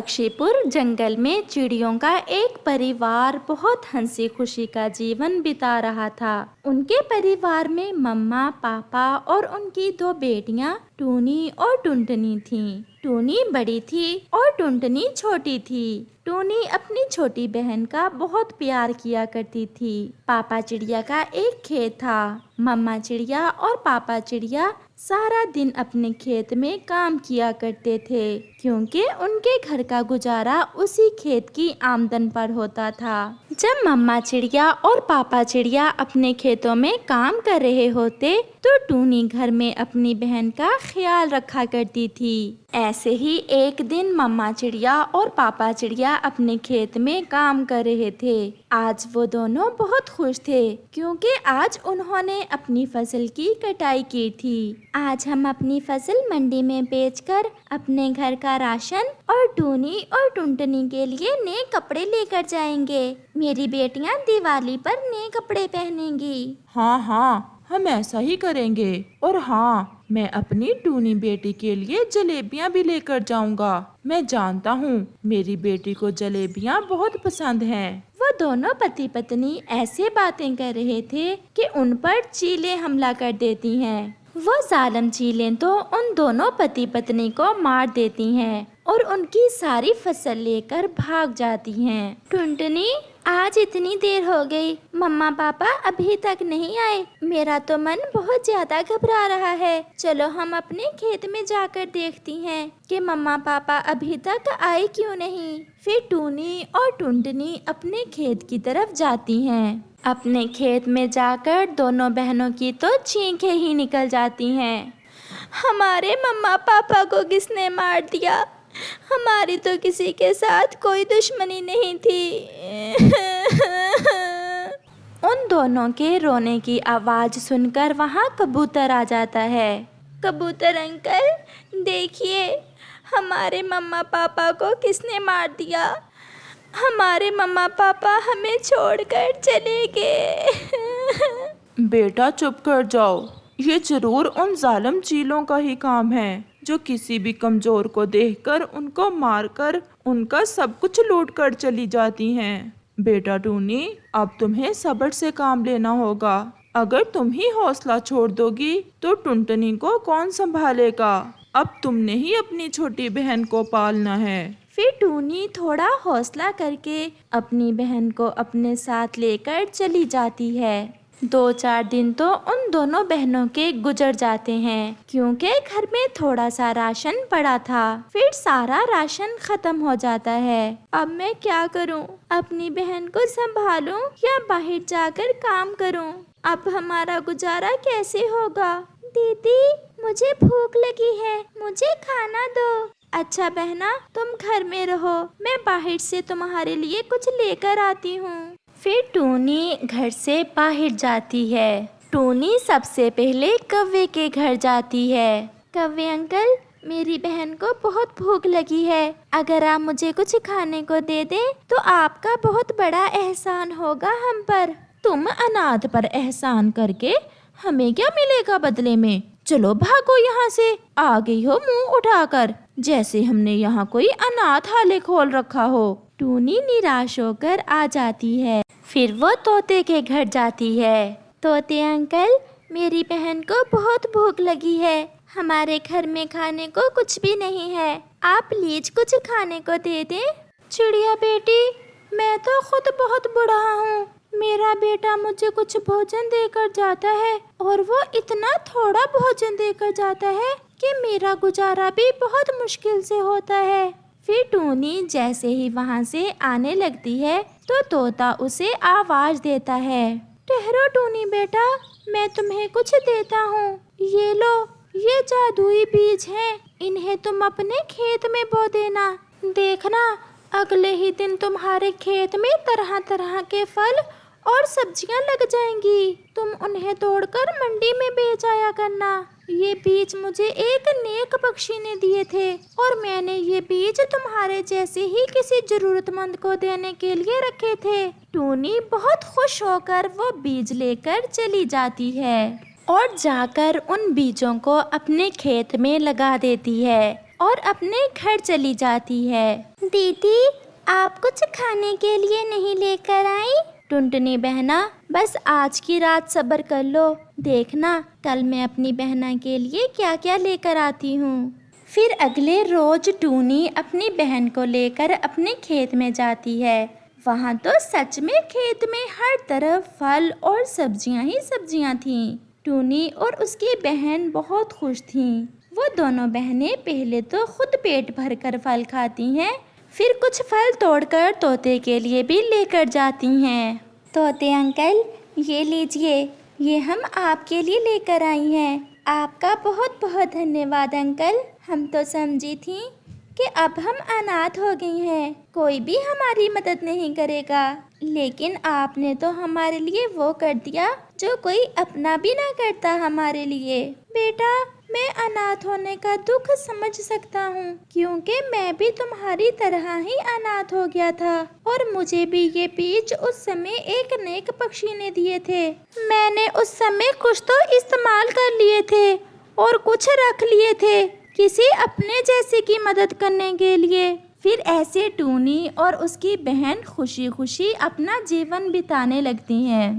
पक्षीपुर जंगल में चिड़ियों का एक परिवार बहुत हंसी खुशी का जीवन बिता रहा था। उनके परिवार में मम्मा, पापा और उनकी दो बेटियां टूनी और टुनटुनी थीं। टूनी बड़ी थी और टुनटुनी छोटी थी। टूनी अपनी छोटी बहन का बहुत प्यार किया करती थी। पापा चिड़िया का एक खेत था। मम्मा चिड़िया और पापा चिड़िया सारा दिन अपने खेत में काम किया करते थे, क्योंकि उनके घर का गुजारा उसी खेत की आमदन पर होता था। जब मम्मा चिड़िया और पापा चिड़िया अपने खेतों में काम कर रहे होते तो टूनी घर में अपनी बहन का ख्याल रखा करती थी। ऐसे ही एक दिन मम्मा चिड़िया और पापा चिड़िया अपने खेत में काम कर रहे थे। आज वो दोनों बहुत खुश थे, क्योंकि आज उन्होंने अपनी फसल की कटाई की थी। आज हम अपनी फसल मंडी में बेचकर अपने घर का राशन और टूनी और टुनटुनी के लिए नए कपड़े लेकर जाएंगे। मेरी बेटियां दिवाली पर नए कपड़े पहनेंगी। हाँ, हम ऐसा ही करेंगे। और हाँ, मैं अपनी टूनी बेटी के लिए जलेबियाँ भी लेकर जाऊंगा। मैं जानता हूँ मेरी बेटी को जलेबियाँ बहुत पसंद हैं। वो दोनों पति पत्नी ऐसे बातें कर रहे थे कि उन पर चीलें हमला कर देती हैं। वो जालिम चीलें तो उन दोनों पति पत्नी को मार देती हैं और उनकी सारी फसल लेकर भाग जाती हैं। टुनटुनी, आज इतनी देर हो गई, मम्मा पापा अभी तक नहीं आए। मेरा तो मन बहुत ज्यादा घबरा रहा है। चलो हम अपने खेत में जाकर देखती हैं कि मम्मा पापा अभी तक आए क्यों नहीं। फिर टूनी और टुनटुनी अपने खेत की तरफ जाती हैं। अपने खेत में जाकर दोनों बहनों की तो चीखें ही निकल जाती हैं। हमारे मम्मा पापा को किसने मार दिया? हमारी तो किसी के साथ कोई दुश्मनी नहीं थी। उन दोनों के रोने की आवाज़ सुनकर वहाँ कबूतर आ जाता है। कबूतर अंकल, देखिए, हमारे मम्मा पापा को किसने मार दिया? हमारे मम्मा पापा हमें छोड़कर चले गए। बेटा चुप कर जाओ। ये जरूर उन जालिम चीलों का ही काम है, जो किसी भी कमजोर को देखकर उनको मारकर उनका सब कुछ लूट कर चली जाती हैं। बेटा टूनी, अब तुम्हें सब्र से काम लेना होगा। अगर तुम ही हौसला छोड़ दोगी तो टुनटुनी को कौन संभालेगा? अब तुमने ही अपनी छोटी बहन को पालना है। फिर टूनी थोड़ा हौसला करके अपनी बहन को अपने साथ लेकर चली जाती है। 2-4 दिन तो उन दोनों बहनों के गुजर जाते हैं, क्योंकि घर में थोड़ा सा राशन पड़ा था। फिर सारा राशन खत्म हो जाता है। अब मैं क्या करूं? अपनी बहन को संभालूं या बाहर जाकर काम करूं? अब हमारा गुजारा कैसे होगा? दीदी, मुझे भूख लगी है, मुझे खाना दो। अच्छा बहना, तुम घर में रहो, मैं बाहर से तुम्हारे लिए कुछ लेकर आती हूँ। फिर टूनी घर से बाहर जाती है। टूनी सबसे पहले कौवे के घर जाती है। कौवे अंकल, मेरी बहन को बहुत भूख लगी है। अगर आप मुझे कुछ खाने को दे दें तो आपका बहुत बड़ा एहसान होगा हम पर। तुम अनाथ पर एहसान करके हमें क्या मिलेगा बदले में? चलो भागो यहाँ से। आ गई हो मुंह उठाकर, जैसे हमने यहाँ कोई अनाथालय खोल रखा हो। टूनी निराश होकर आ जाती है। फिर वो तोते के घर जाती है। तोते अंकल, मेरी बहन को बहुत भूख लगी है। हमारे घर में खाने को कुछ भी नहीं है, आप प्लीज कुछ खाने को दे दें। चिड़िया बेटी, मैं तो खुद बहुत बूढ़ा हूँ। मेरा बेटा मुझे कुछ भोजन देकर जाता है, और वो इतना थोड़ा भोजन देकर जाता है कि मेरा गुजारा भी बहुत मुश्किल से होता है। फिर टूनी जैसे ही वहाँ से आने लगती है तो तोता उसे आवाज देता है। ठहरो टूनी बेटा, मैं तुम्हें कुछ देता हूँ। ये लो, ये जादुई बीज हैं। इन्हें तुम अपने खेत में बो देना। देखना, अगले ही दिन तुम्हारे खेत में तरह तरह के फल और सब्जियां लग जाएंगी। तुम उन्हें तोड़कर मंडी में बेच आया करना। ये बीज मुझे एक नेक पक्षी ने दिए थे, और मैंने ये बीज तुम्हारे जैसे ही किसी जरूरतमंद को देने के लिए रखे थे। टूनी बहुत खुश होकर वो बीज लेकर चली जाती है और जाकर उन बीजों को अपने खेत में लगा देती है। और अपने घर चली जाती है। दीदी, आप कुछ खाने के लिए नहीं लेकर आई? टुनटुनी बहना, बस आज की रात सब्र कर लो, देखना कल मैं अपनी बहना के लिए क्या क्या लेकर आती हूँ। फिर अगले रोज टूनी अपनी बहन को लेकर अपने खेत में जाती है। वहाँ तो सच में खेत में हर तरफ फल और सब्जियाँ ही सब्जियाँ थीं। टूनी और उसकी बहन बहुत खुश थीं। वो दोनों बहनें पहले तो खुद पेट भरकर फल खाती हैं, फिर कुछ फल तोड़कर तोते के लिए भी लेकर जाती हैं। तोते अंकल, ये लीजिए, ये हम आपके लिए लेकर आई हैं। आपका बहुत बहुत धन्यवाद अंकल। हम तो समझी थी कि अब हम अनाथ हो गई हैं, कोई भी हमारी मदद नहीं करेगा, लेकिन आपने तो हमारे लिए वो कर दिया जो कोई अपना भी ना करता हमारे लिए। बेटा, मैं अनाथ होने का दुख समझ सकता हूँ, क्योंकि मैं भी तुम्हारी तरह ही अनाथ हो गया था और मुझे भी ये बीज उस समय एक नेक पक्षी ने दिए थे। मैंने उस समय कुछ तो इस्तेमाल कर लिए थे और कुछ रख लिए थे किसी अपने जैसे की मदद करने के लिए। फिर ऐसे टूनी और उसकी बहन खुशी खुशी अपना जीवन बिताने लगती हैं।